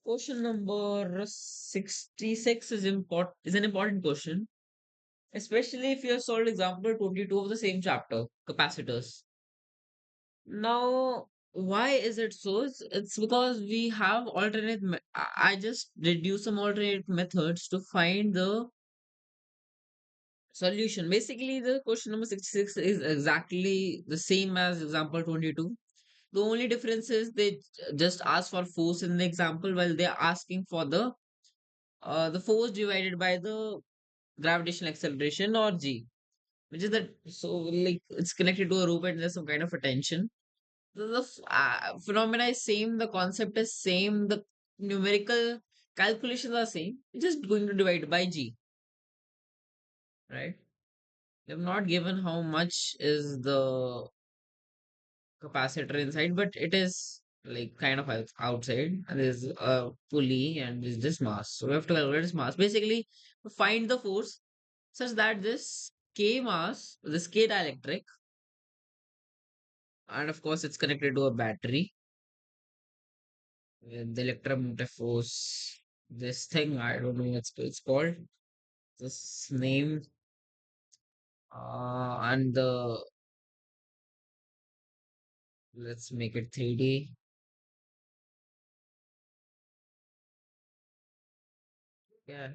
Question number 66 is an important question, especially if you have solved example 22 of the same chapter, capacitors. Now, why is it so? It's because we have I just reduce some alternate methods to find the solution. Basically, the question number 66 is exactly the same as example 22. The only difference is they just ask for force in the example while they're asking for the force divided by the gravitational acceleration or g, which is that, so like it's connected to a rope and there's some kind of a tension. The phenomena is same, the concept is same, the numerical calculations are same. You're just going to divide by g, right? They've not given how much is the capacitor inside, but it is like kind of outside, and there's a pulley and there's this mass. So we have to calculate this mass. Basically, to find the force such that this K mass, this K dielectric, and of course it's connected to a battery with the electromotive force. This thing, I don't know what it's called. This name, and the let's make it 3D. Yeah,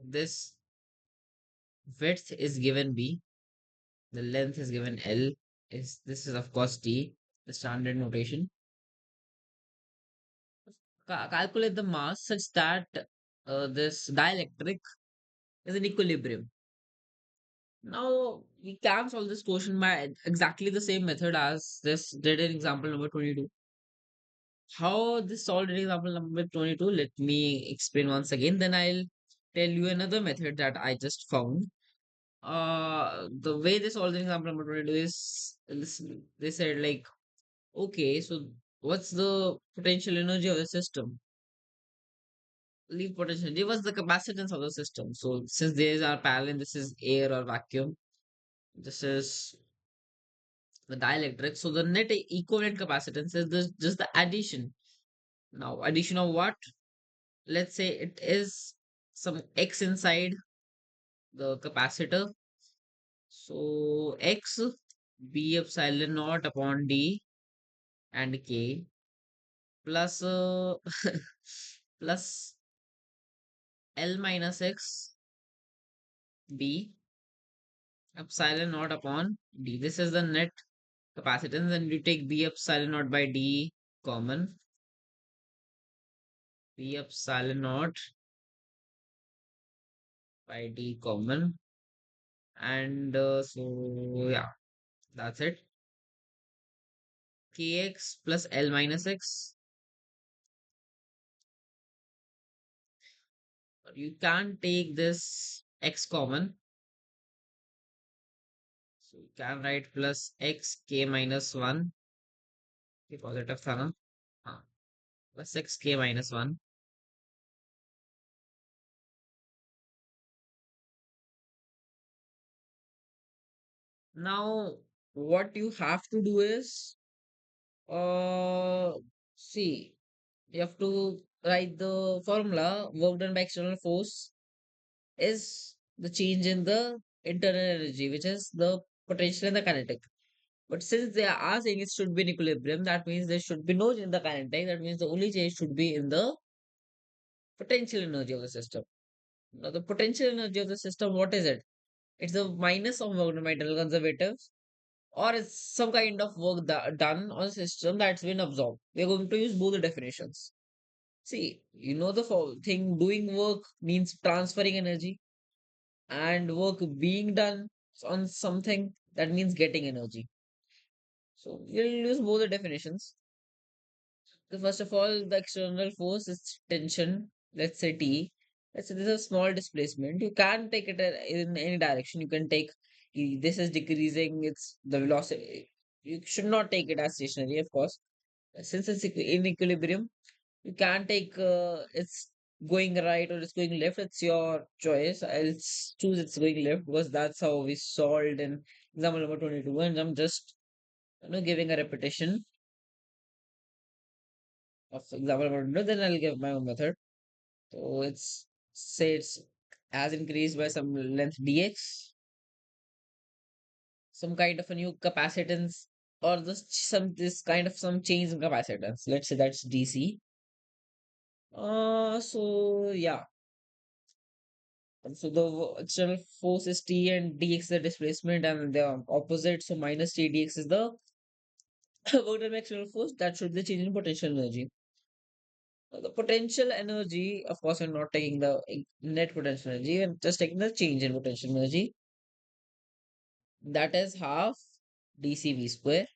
this width is given B, the length is given L. Is this is of course T, the standard notation. Calculate the mass such that this dielectric is in equilibrium. Now we can solve this question by exactly the same method as this did in example number 22. How this solved in example number 22, let me explain once again, then I'll tell you another method that I just found. The way they solved in example number 22 is they said like, okay, so what's the potential energy of the system? Leave potential energy. What's the capacitance of the system? So since these are parallel, this is air or vacuum. This is the dielectric. So the net equivalent capacitance is this just the addition. Now, addition of what? Let's say it is some X inside the capacitor. So X B epsilon naught upon D and K plus plus L minus X B epsilon naught upon D. This is the net capacitance, and you take B epsilon naught by D common. B epsilon naught by D common, and so yeah, that's it. Kx plus L minus x. You can take this x common, so you can write plus x k minus 1. ये positive था ना? हाँ, plus x k minus 1. Now what you have to do is uh see, you have to write the formula. Work done by external force is the change in the internal energy, which is the potential and the kinetic. But since they are saying it should be in equilibrium, that means there should be no change in the kinetic. That means the only change should be in the potential energy of the system. Now, the potential energy of the system, what is it? It's the minus of work done by internal conservatives, or it's some kind of work done on a system that's been absorbed. We're going to use both the definitions. See, you know the thing, doing work means transferring energy, and work being done on something that means getting energy. So we'll use both the definitions. So first of all, the external force is tension. Let's say T. Let's say this is a small displacement. You can't take it in any direction. You can take this is decreasing. It's the velocity. You should not take it as stationary, of course. Since it's in equilibrium, you can't take it's going right or it's going left. It's your choice. I'll choose it's going left because that's how we solved in example number 22. And I'm just giving a repetition. of example, then I'll give my own method. So it's say it's has increased by some length dx, some kind of a new capacitance, or this kind of some change in capacitance. Let's say that's DC. So yeah. And so the external force is T and dx is the displacement and the opposite. So minus T dx is the work done by external force. That should be the change in potential energy. The potential energy, of course, I'm not taking the net potential energy, I'm just taking the change in potential energy. That is half dCV square.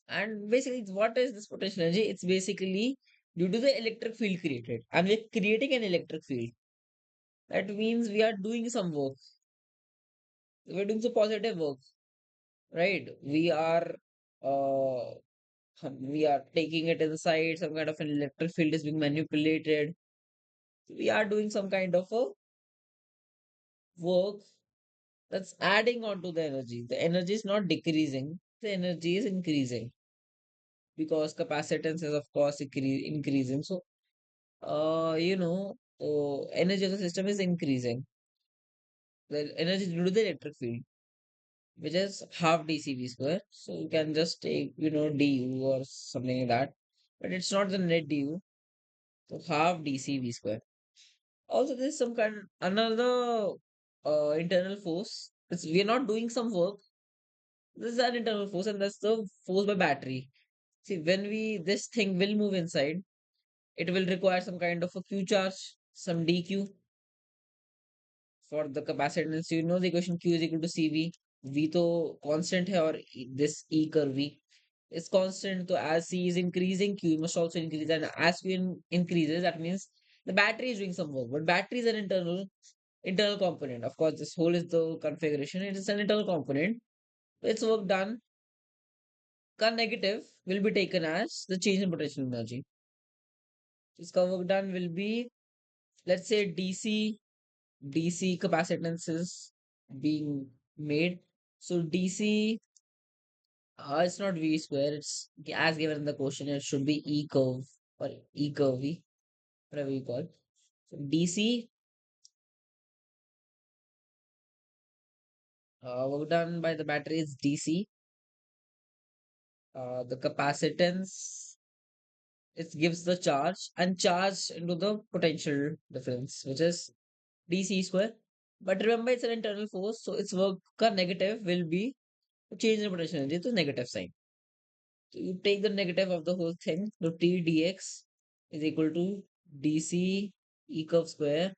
And basically, what is this potential energy? It's basically due to the electric field created. And we're creating an electric field. That means we are doing some work. We're doing some positive work, right? Uh, we are taking it inside. Some kind of an electric field is being manipulated. We are doing some kind of a work that's adding on to the energy. The energy is not decreasing, the energy is increasing because capacitance is, of course, increasing. So, energy of the system is increasing. The energy due to the electric field, which is half dCV square. So, you can just take, du or something like that. But it's not the net du. So, half dCV square. Also, there's some kind another internal force. We are not doing some work. This is an internal force, and that's the force by battery. See, when this thing will move inside, it will require some kind of a Q charge, some dq for the capacitance. You know the equation Q is equal to CV. V to constant hai or this E curve V is constant. So as C is increasing, Q must also increase, and as Q increases, that means the battery is doing some work. But battery is an internal component. Of course, this whole is the configuration. It is an internal component. Its work done. Current negative will be taken as the change in potential energy. This work done will be, let's say, DC capacitance is being made. So DC, it's not V square. It's as given in the question. It should be E curve or E curve V, whatever you call. So DC, work done by the battery is DC. The capacitance, it gives the charge and charge into the potential difference, which is dc square. But remember, it's an internal force, so its work negative will be to change the potential energy to negative sign. So you take the negative of the whole thing. So T dx is equal to dc e curve square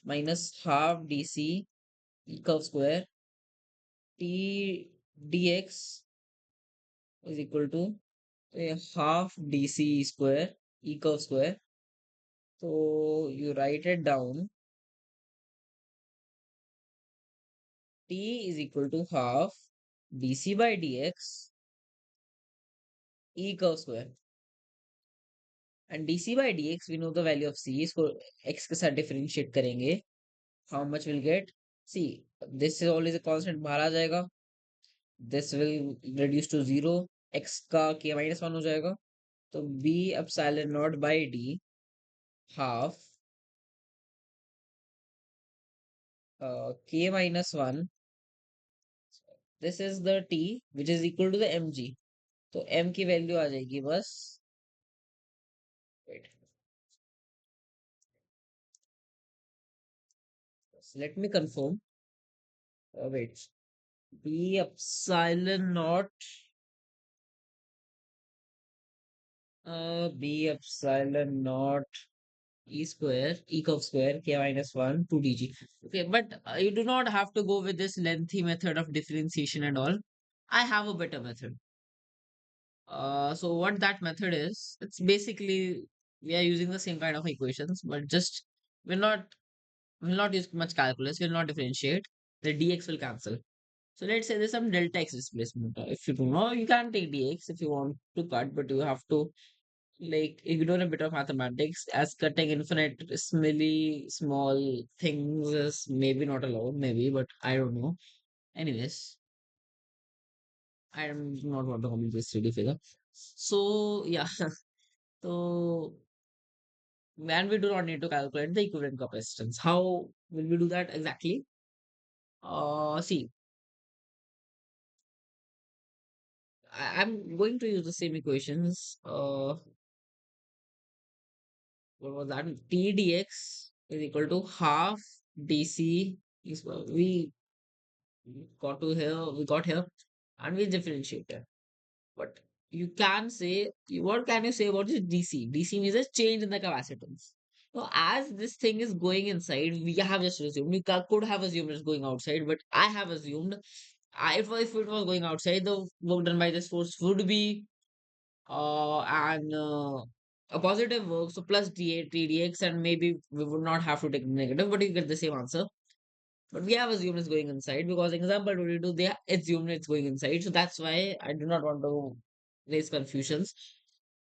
minus half dc e curve square. T dx is equal to half dc square e curve square. So you write it down. T is equal to half dc by dx e curve square. And dc by dx, we know the value of c. इसको x के साथ differentiate करेंगे. How much we'll get? See, this is always a constant, बाहर आ जाएगा. This will reduce to 0. X का k minus 1 हो जाएगा. तो b epsilon naught by d half k minus 1. This is the t which is equal to the mg. तो m की value आ जाएगी बस. Wait. So let me confirm. Wait. B epsilon naught B epsilon naught E square, E curve square, K minus 1, 2 dg. Okay, but you do not have to go with this lengthy method of differentiation and all. I have a better method. So what that method is, it's basically we are using the same kind of equations, but just we're not will not use much calculus, we'll not differentiate. The dx will cancel. So let's say there's some delta x displacement. If you don't know, you can take dx if you want to cut, but you have to like ignore a bit of mathematics, as cutting infinitesimally small things is maybe not allowed, maybe, but I don't know. Anyways, I am not want to comment this 3D figure. So yeah, so and we do not need to calculate the equivalent capacitance. How will we do that exactly? See, I'm going to use the same equations. What was that? TDX is equal to half DC is we got here, and we differentiate it. But you can say, what can you say about this DC? DC means a change in the capacitance. So as this thing is going inside, we have just assumed, could have assumed it's going outside, but I have assumed if it was going outside, the work done by this force would be and a positive work, so plus D8, TDX, and maybe we would not have to take negative, but you get the same answer. But we have assumed it's going inside because example 22, they assumed it's going inside. So that's why I do not want to raise confusions.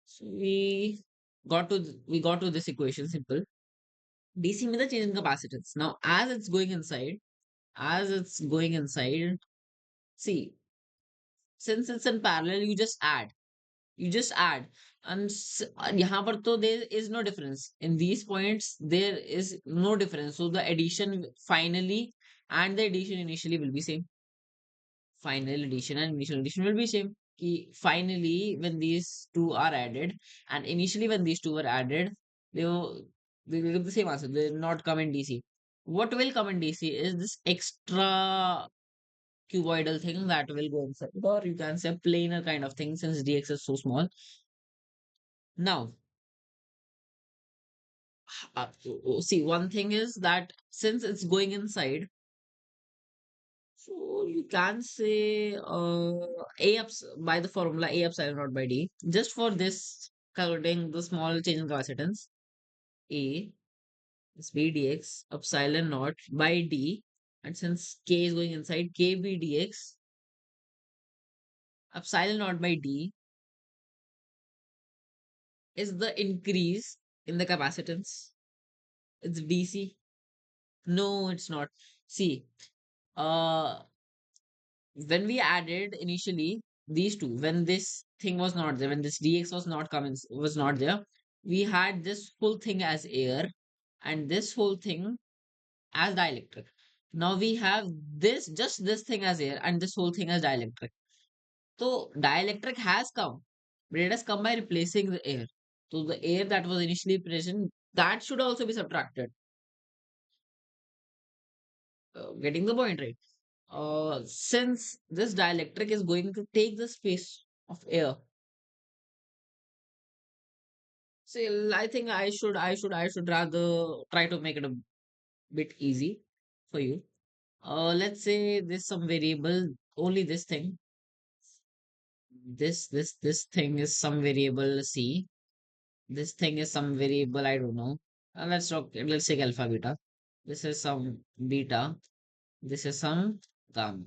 So we got to this equation simple. DC means the change in capacitance. Now, as it's going inside, see, since it's in parallel, you just add and यहाँ पर तो there is no difference in these points, there is no difference, so the addition finally and the addition initially will be same. Final addition and initial addition will be same. Finally when these two are added and initially when these two were added, they will they will give the same answer. They will not come in DC. What will come in DC is this extra cuboidal thing that will go inside, or you can say planar kind of thing since dx is so small. Now see, one thing is that since it's going inside, so you can say A ups by the formula A epsilon naught by D. Just for this, calculating the small change in capacitance, A is B dx epsilon naught by D. And since K is going inside, KB dx epsilon naught by D is the increase in the capacitance. It's DC. No, it's not. See, uh, when we added initially these two, when this thing was not there, when this dx was not coming, was not there, we had this whole thing as air and this whole thing as dielectric. Now we have this, just this thing as air and this whole thing as dielectric. So dielectric has come, but it has come by replacing the air. So the air that was initially present, that should also be subtracted. Getting the point, right? Since this dielectric is going to take the space of air. See, I think I should rather try to make it a bit easy for you. Let's say this some variable, only this thing. This thing is some variable C. This thing is some variable, I don't know. Let's take alpha beta. This is some beta. This is some gamma.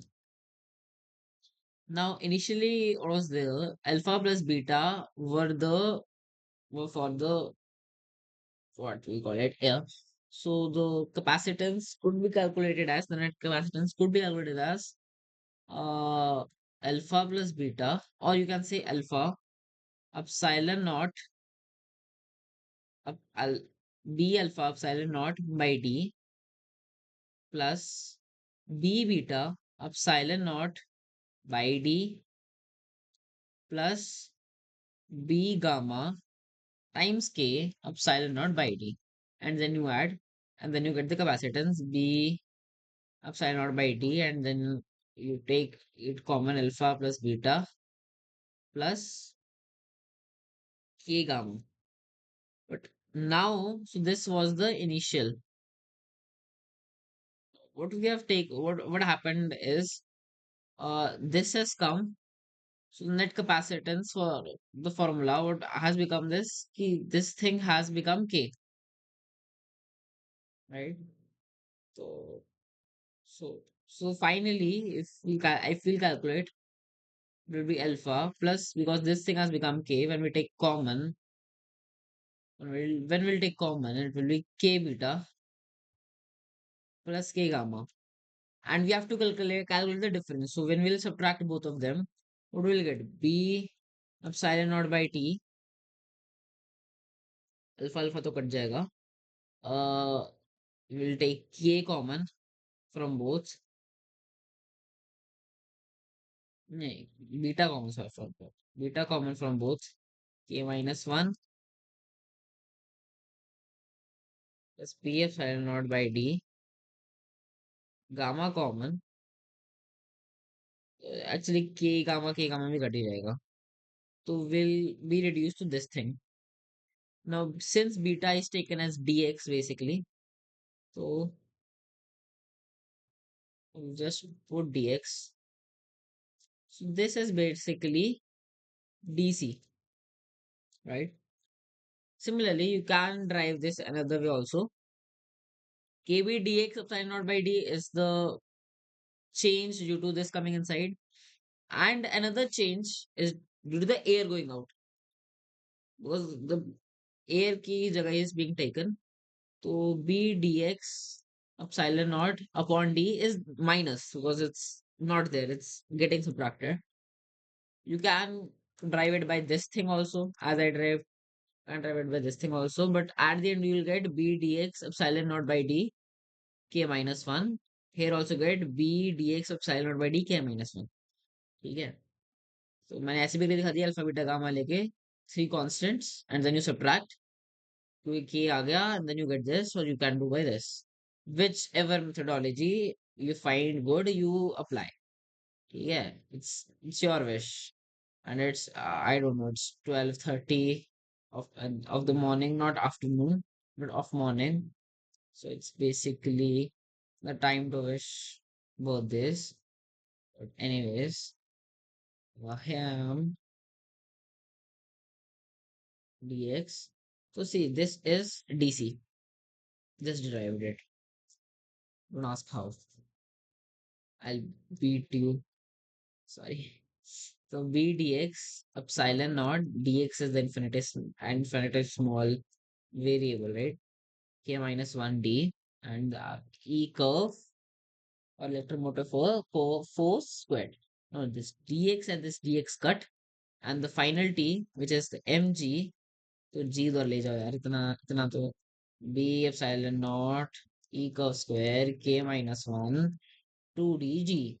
Now, initially, what was there? Alpha plus beta were for the what we call it air. So the capacitance could be calculated as the net capacitance could be calculated as uh alpha plus beta, or you can say alpha epsilon naught up, al, b alpha epsilon naught by d plus b beta epsilon naught by d plus b gamma times k epsilon naught by d, and then you add, and then you get the capacitance b epsilon naught by d, and then you take it common alpha plus beta plus k gamma. But now, so this was the initial. What we have take what happened is this has come. So net capacitance for the formula what has become this key, this thing has become k, right? So so finally if we calculate, it will be alpha plus, because this thing has become k, when we take common, when we'll take common, it will be k beta plus k gamma. And we have to calculate the difference. So when we'll subtract both of them, what will we get? B epsilon naught by t, alpha alpha तो cut जाएगा. uh we'll take k common from both. नहीं, beta common from both. Beta common from both. K minus 1 plus p epsilon naught by d. Gamma common. Actually k gamma भी cut ही जाएगा. So will be reduced to this thing. Now since beta is taken as dx basically, so we'll just put dx. So this is basically dc, right? Similarly, you can drive this another way also. Kb dx epsilon naught by d is the change due to this coming inside, and another change is due to the air going out, because the air की जगह is being taken. So b dx epsilon naught upon d is minus because it's not there, it's getting subtracted. You can drive it by this thing also, as I drive and drive it by this thing also, but at the end you will get b dx epsilon naught by d k minus 1. Here also get b dx epsilon naught by d k minus 1. ठीक है. तो मैंने ऐसे भी दिखा दिया alpha beta gamma लेके three constants and then you subtract, क्योंकि के आ गया and then you get this, और you can do by this. Whichever methodology you find good, you apply. Yeah, it's your wish. And it's I don't know, it's 12:30 of the morning, not afternoon, but of morning. So it's basically the time to wish birthdays. But anyways, I am dx. So see, this is dc. Just derived it. Don't ask how. I'll beat you. Sorry. So b dx epsilon naught, dx is the infinitely small variable, right? K minus 1 d, and e curve or electromotive force squared. No, this dx and this dx cut, and the final t, which is the mg. तो g उधर ले जाओ यार, इतना इतना तो. b epsilon naught e curve square k minus 1 2dg,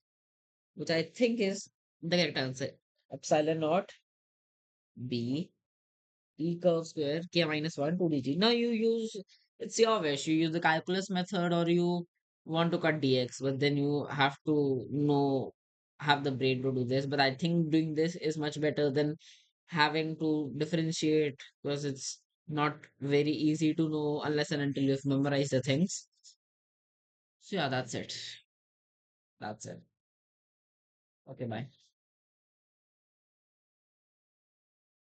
which I think is the correct answer. Epsilon naught b e curve square k minus 1 2dg. Now you use, it's your wish, you use the calculus method or you want to cut dx, but then you have to know, have the brain to do this. But I think doing this is much better than having to differentiate, because it's not very easy to know unless and until you've memorized the things. So yeah, that's it. That's it. Okay, bye.